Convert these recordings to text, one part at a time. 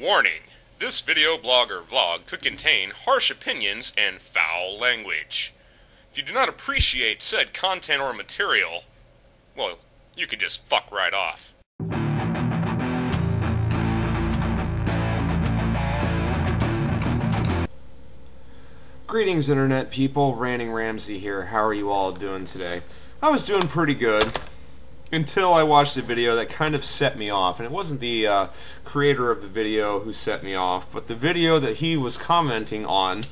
Warning: this video blog or vlog could contain harsh opinions and foul language. If you do not appreciate said content or material, well, you could just fuck right off. Greetings, Internet people. RantingRamsay here. How are you all doing today? I was doing pretty good until I watched a video that kind of set me off. And it wasn't the creator of the video who set me off, but the video that he was commenting on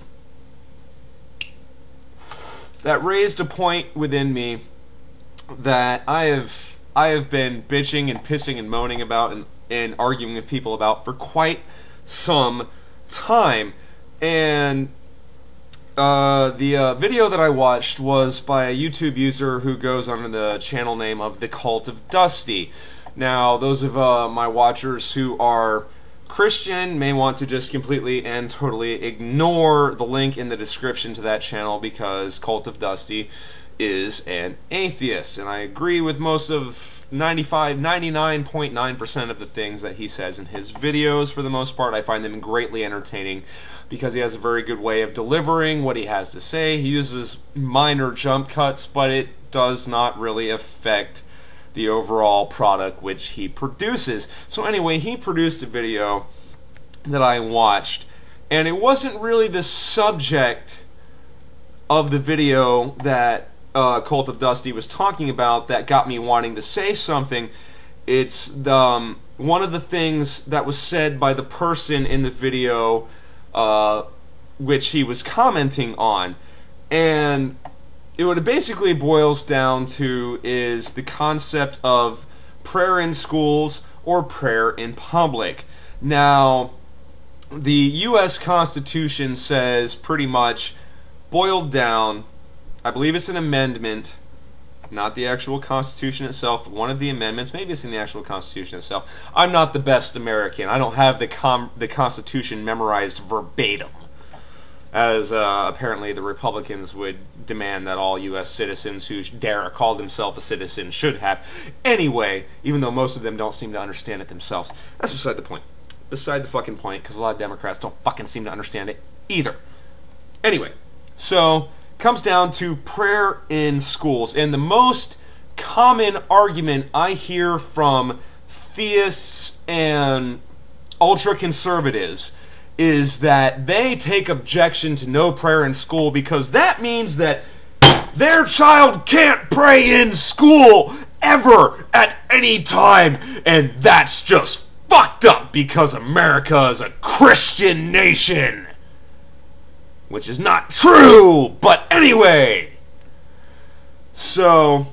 that raised a point within me that I have been bitching and pissing and moaning about and arguing with people about for quite some time. And the video that I watched was by a YouTube user who goes under the channel name of The Cult of Dusty. Now, those of my watchers who are Christian may want to just completely and totally ignore the link in the description to that channel because Cult of Dusty is an atheist. And I agree with most of 99.9% of the things that he says in his videos. For the most part, I find them greatly entertaining because he has a very good way of delivering what he has to say. He uses minor jump cuts, but it does not really affect the overall product which he produces. So anyway, he produced a video that I watched, and it wasn't really the subject of the video that Cult of Dusty was talking about that got me wanting to say something. It's one of the things that was said by the person in the video which he was commenting on. And what it basically boils down to is the concept of prayer in schools or prayer in public. Now, the U.S. Constitution says pretty much, boiled down, I believe it's an amendment, not the actual Constitution itself, but one of the amendments. Maybe it's in the actual Constitution itself. I'm not the best American. I don't have the Constitution memorized verbatim, as apparently the Republicans would demand that all U.S. citizens who dare call themselves a citizen should have. Anyway, even though most of them don't seem to understand it themselves. That's beside the point. Beside the fucking point, because a lot of Democrats don't fucking seem to understand it either. Anyway, so comes down to prayer in schools, and the most common argument I hear from theists and ultra-conservatives is that they take objection to no prayer in school because that means that their child can't pray in school ever at any time, and that's just fucked up because America is a Christian nation. Which is not true, but anyway. So,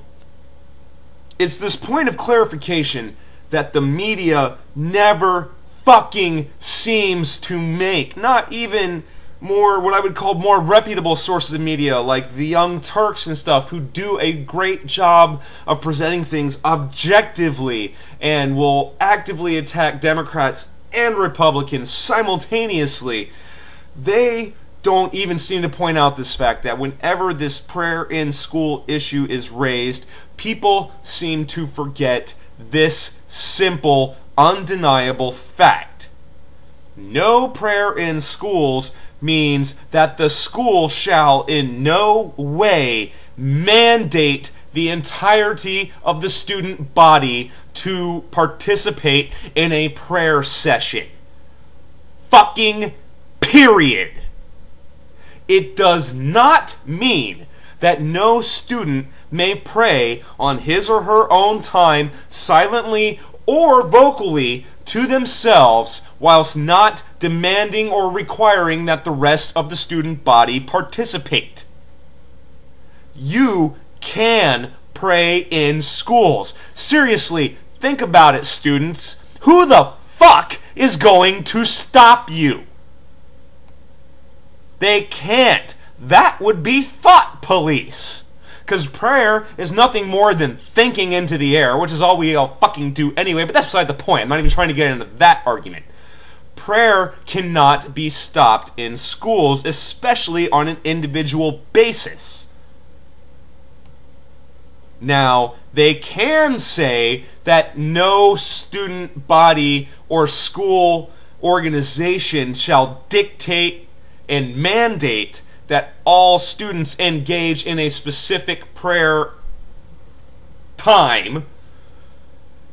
it's this point of clarification that the media never fucking seems to make. Not even more, what I would call more reputable sources of media, like the Young Turks and stuff, who do a great job of presenting things objectively and will actively attack Democrats and Republicans simultaneously. They don't even seem to point out this fact that whenever this prayer in school issue is raised, people seem to forget this simple, undeniable fact. No prayer in schools means that the school shall in no way mandate the entirety of the student body to participate in a prayer session. Fucking period. It does not mean that no student may pray on his or her own time, silently or vocally, to themselves, whilst not demanding or requiring that the rest of the student body participate. You can pray in schools. Seriously, think about it, students. Who the fuck is going to stop you? They can't. That would be thought police. Because prayer is nothing more than thinking into the air, which is all we all fucking do anyway, but that's beside the point. I'm not even trying to get into that argument. Prayer cannot be stopped in schools, especially on an individual basis. Now, they can say that no student body or school organization shall dictate and mandate that all students engage in a specific prayer time.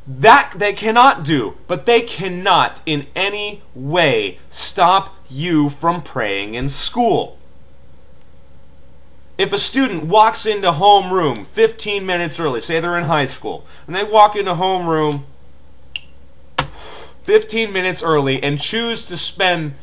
That they cannot do, but they cannot in any way stop you from praying in school. If a student walks into homeroom 15 minutes early, say they're in high school, and they walk into homeroom 15 minutes early and choose to spend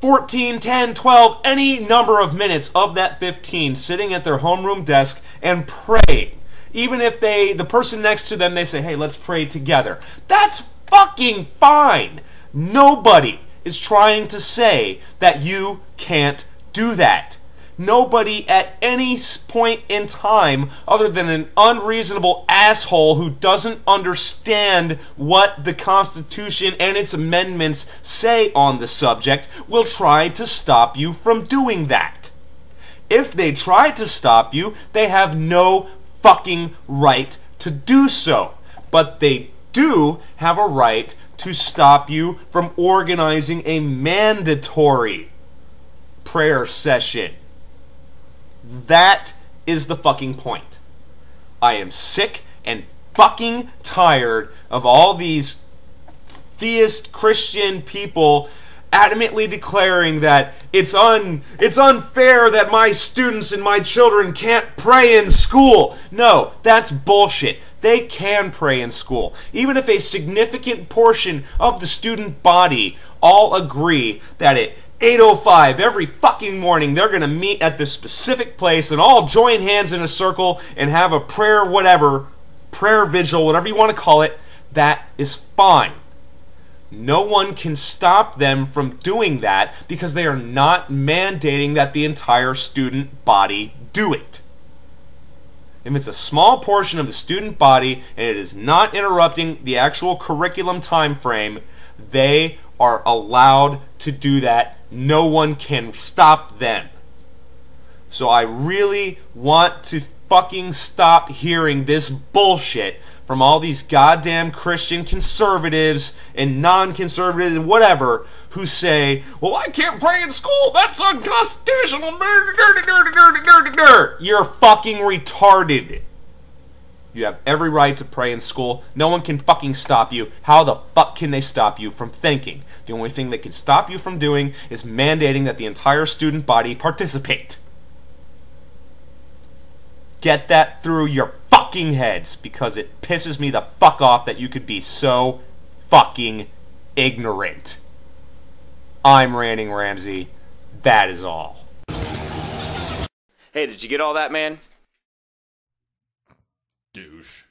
14, 10, 12, any number of minutes of that 15 sitting at their homeroom desk and praying, even if the person next to them, they say, hey, let's pray together. That's fucking fine. Nobody is trying to say that you can't do that. Nobody at any point in time, other than an unreasonable asshole who doesn't understand what the Constitution and its amendments say on the subject, will try to stop you from doing that. If they try to stop you, they have no fucking right to do so. But they do have a right to stop you from organizing a mandatory prayer session. That is the fucking point. I am sick and fucking tired of all these theist Christian people adamantly declaring that it's unfair that my students and my children can't pray in school. No, that's bullshit. They can pray in school. Even if a significant portion of the student body all agree that 8:05 every fucking morning they're going to meet at this specific place and all join hands in a circle and have a prayer prayer vigil, whatever you want to call it, that is fine. No one can stop them from doing that because they are not mandating that the entire student body do it. If it's a small portion of the student body and it is not interrupting the actual curriculum time frame, they are allowed to do that. No one can stop them. So I really want to fucking stop hearing this bullshit from all these goddamn Christian conservatives and non-conservatives and whatever who say, well, I can't pray in school, that's unconstitutional. You're fucking retarded. You have every right to pray in school. No one can fucking stop you. How the fuck can they stop you from thinking? The only thing they can stop you from doing is mandating that the entire student body participate. Get that through your fucking heads, because it pisses me the fuck off that you could be so fucking ignorant. I'm RantingRamsay. That is all. Hey, did you get all that, man? Douche.